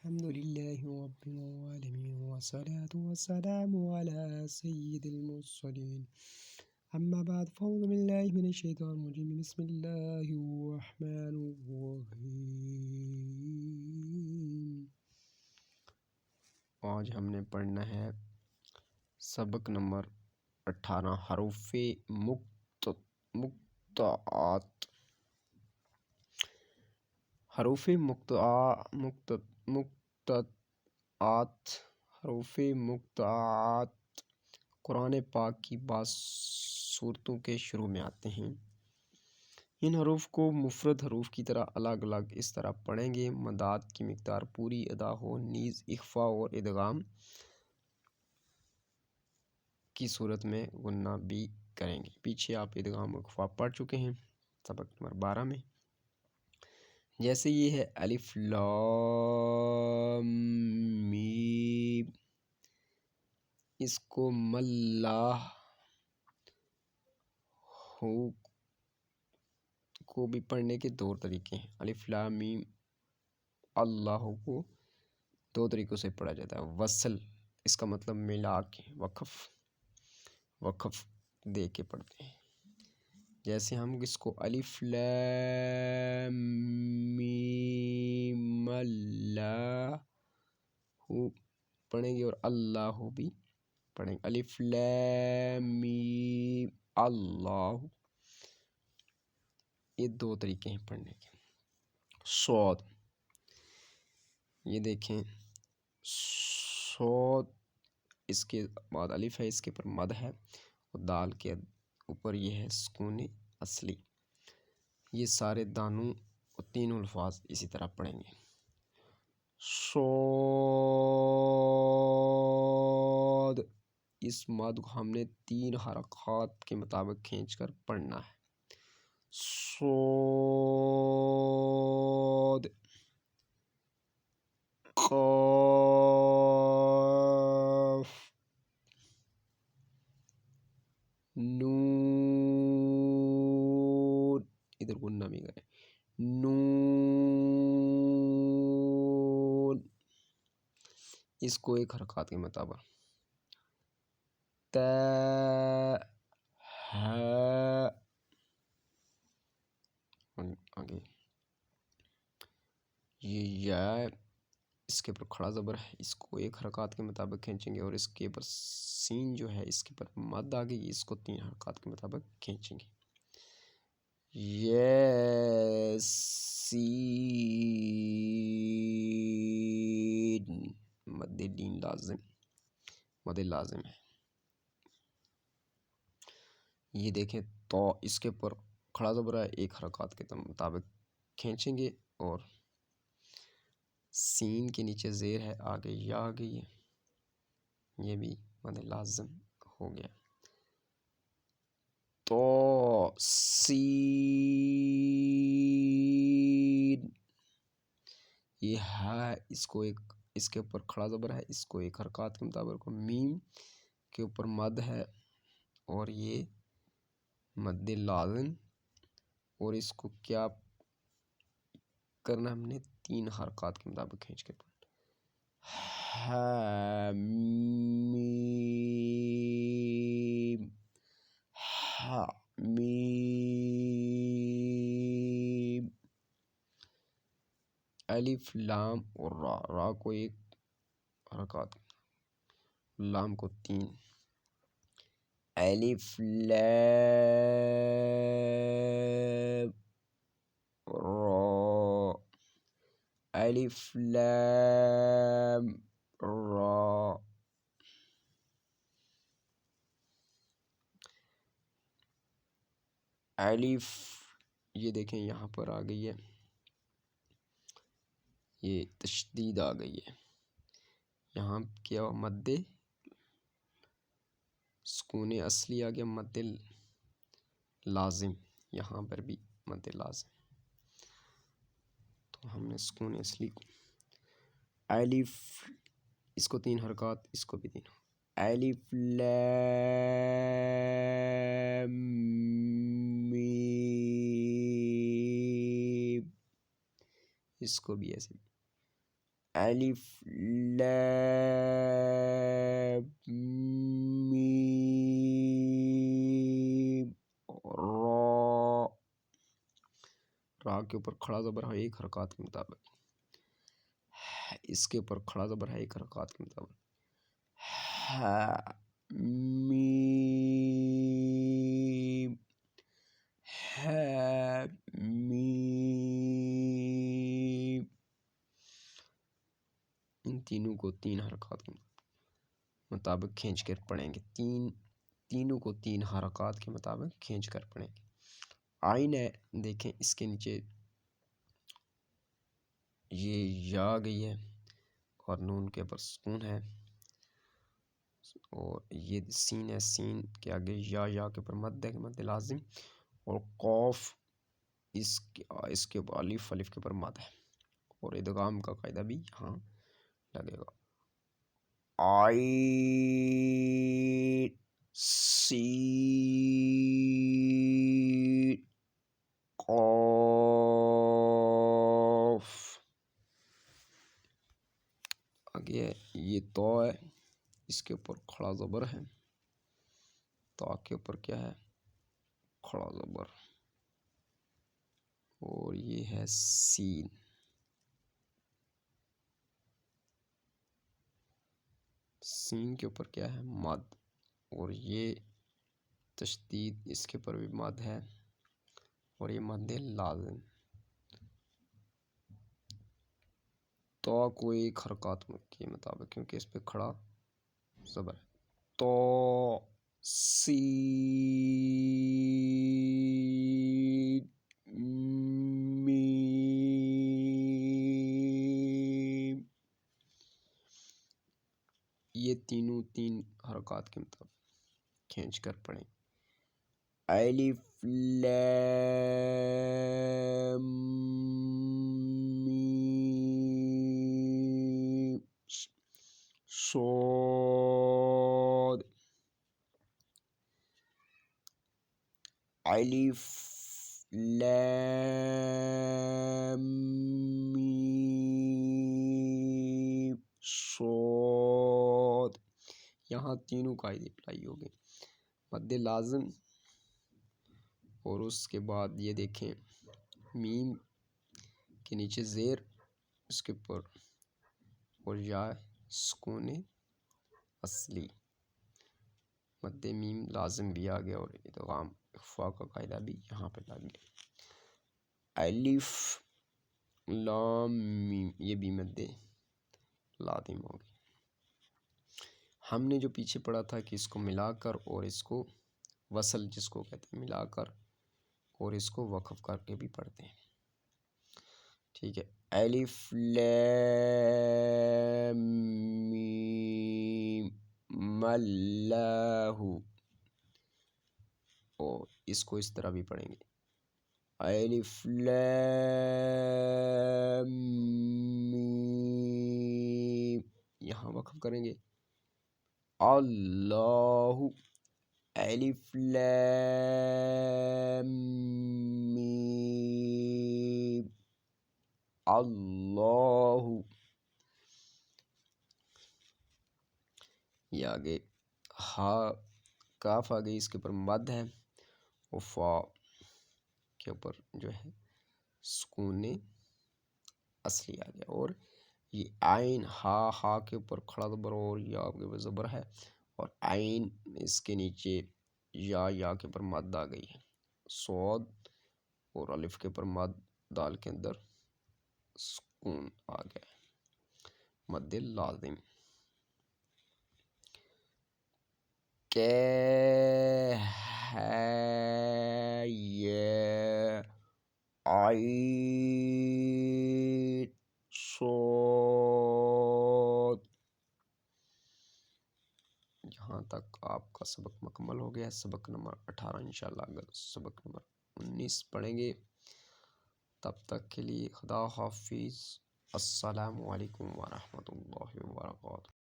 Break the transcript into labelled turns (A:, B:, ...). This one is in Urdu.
A: الحمد لله رب العالمين والصلاة والسلام على سيد المرسلين أما بعد فأعوذ بالله من الشيطان الرجيم بسم الله الرحمن الرحيم. آج ہم نے پڑھنا ہے سبق نمبر 18 حروف مقطعات. حروف مقطعات قرآن پاک کی بعض صورتوں کے شروع میں آتے ہیں. ان حروف کو مفرد حروف کی طرح الگ الگ اس طرح پڑھیں گے مداد کی مقدار پوری ادا ہو، نیز اخفا اور ادغام کی صورت میں غنہ بھی کریں گے. پیچھے آپ ادغام و اخفا پڑھ چکے ہیں سبق نمبر 12 میں. جیسے یہ ہے الف لام میم، اس کو ملّہ ہو کو بھی پڑھنے کے دو طریقے ہیں. الف لام میم اللہ کو دو طریقوں سے پڑھا جاتا ہے. وصل، اس کا مطلب ملا کے، وقف دے کے پڑھتے ہیں. جیسے ہم اس کو الف لام میم اللہ پڑھیں گے اور اللہ بھی پڑھیں گے. الف لام میم اللہ، یہ دو طریقے ہیں پڑھنے کے. صاد، یہ دیکھیں صاد، اس کے بعد الف ہے، اس کے اوپر مد ہے اور دال کے اوپر یہ ہے سکون اصلی. یہ سارے دانوں اور تینوں الفاظ اسی طرح پڑھیں گے. صاد، اس مد کو ہم نے 3 حرکات کے مطابق کھینچ کر پڑھنا ہے. صاد، قاف، نون، ادھر غنہ بھی کریں، نون، اس کو 1 حرکات کے مطابق. تا، ہا، آگے یہ یا، اس کے اوپر کھڑا زبر ہے، اس کو 1 حرکات کے مطابق کھینچیں گے اور اس کے اوپر سین جو ہے اس کے اوپر مد آ گئی، اس کو 3 حرکات کے مطابق کھینچیں گے. یاسین، مد دین لازم، مد لازم ہے. یہ دیکھیں تو اس کے اوپر کھڑا زبر ہے، 1 حرکات کے مطابق کھینچیں گے اور سین کے نیچے زیر ہے، آگے یا آ گئی ہے، یہ بھی مد لازم ہو گیا. تو سین، یہ ہے، اس کو اس کے اوپر کھڑا زبر ہے، اس کو 1 حرکات کے مطابق. میم کے اوپر مد ہے اور یہ مد لازم، اور اس کو کیا کرنا، ہم نے 3 حرکات کے مطابق کھینچ کے پڑھنا. حمیم، حمیم، الف لام اور را، را کو 1 حرکات، لام کو 3. الف لام را، الف لام را. الف، یہ دیکھیں یہاں پر آ گئی ہے، یہ تشدید آ گئی ہے، یہاں کیا مد سکون اصلی آ گیا، مد لازم، یہاں پر بھی مد لازم. تو ہم نے سکون اصلی کو الف، اس کو 3 حرکات، اس کو بھی 3. الف لام میم، اس کو بھی ایسے. الف لام میم را، را کے اوپر کھڑا زبر ہے ایک حرکات کے مطابق، اس کے اوپر کھڑا زبر ہے ایک حرکات کے مطابق، میم میم، ان تینوں کو تین حرکات کے مطابق کھینچ کر پڑھیں گے، تینوں کو تین حرکات کے مطابق کھینچ کر پڑھیں گے۔ آئین ہے، دیکھیں اس کے نیچے یہ یا آ گئی ہے اور نون کے اوپر سکون ہے، اور یہ سین ہے، سین کے آگے یا کے اوپر مد ہے، مد لازم، اور قوف اس کے اوپر الف کے اوپر مد ہے، اور ادغام کا قاعدہ بھی یہاں لگے گا۔ عین سین قاف، آگے یہ تو ہے، اس کے اوپر کھڑا زبر ہے، تا کے اوپر کیا ہے؟ کھڑا زبر، اور یہ ہے سین، سین کے اوپر کیا ہے؟ مد، اور یہ تشدید اس کے اوپر بھی مد ہے، اور یہ مد لازم۔ تو کو ایک حرکات کے مطابق، کیونکہ اس پہ کھڑا زبر ہے، تو سین میم، یہ تینوں تین حرکات کے مطابق کھینچ کر پڑھیں۔ الف لام میم صاد، الف لام میم صاد، یہاں تینوں قاعدے اپلائی ہو گئے، مد لازم، اور اس کے بعد یہ دیکھیں میم کے نیچے زیر، اس کے اوپر اور یا سکون اصلی، مد میم لازم بھی آ گیا، اور ادغام اخفا کا قاعدہ بھی یہاں پہ لگ گیا۔ الف لام میم، یہ بھی مد لازم ہو گئی۔ ہم نے جو پیچھے پڑھا تھا کہ اس کو ملا کر اور اس کو وصل جس کو کہتے ہیں، ملا کر اور اس کو وقف کر کے بھی پڑھتے ہیں، ٹھیک ہے۔ الف لام میم اللہ، اور اس کو اس طرح بھی پڑھیں گے، الف لام میم، یہاں وقف کریں گے، اللہ، الف لام میم اللہ، یہ آگے ہا کاف آ گئی، اس کے اوپر مد ہے، اور فا کے اوپر جو ہے سکون اصلی آ گیا، اور یہ عین ہا کے اوپر کھڑا زبر، اور یا کے اوپر زبر ہے، اور عین اس کے نیچے یا کے اوپر مد آ گئی ہے، صاد اور الف کے اوپر مد، دال کے اندر سکون آ گیا ہے، مد لازم۔ کہ ہے یہ عین صاد، یہاں تک آپ کا سبق مکمل ہو گیا، سبق نمبر 18 انشاءاللہ اگر سبق نمبر 19 پڑھیں گے، تب تک کے لیے خدا حافظ، السلام علیکم ورحمۃ اللہ وبرکاتہ۔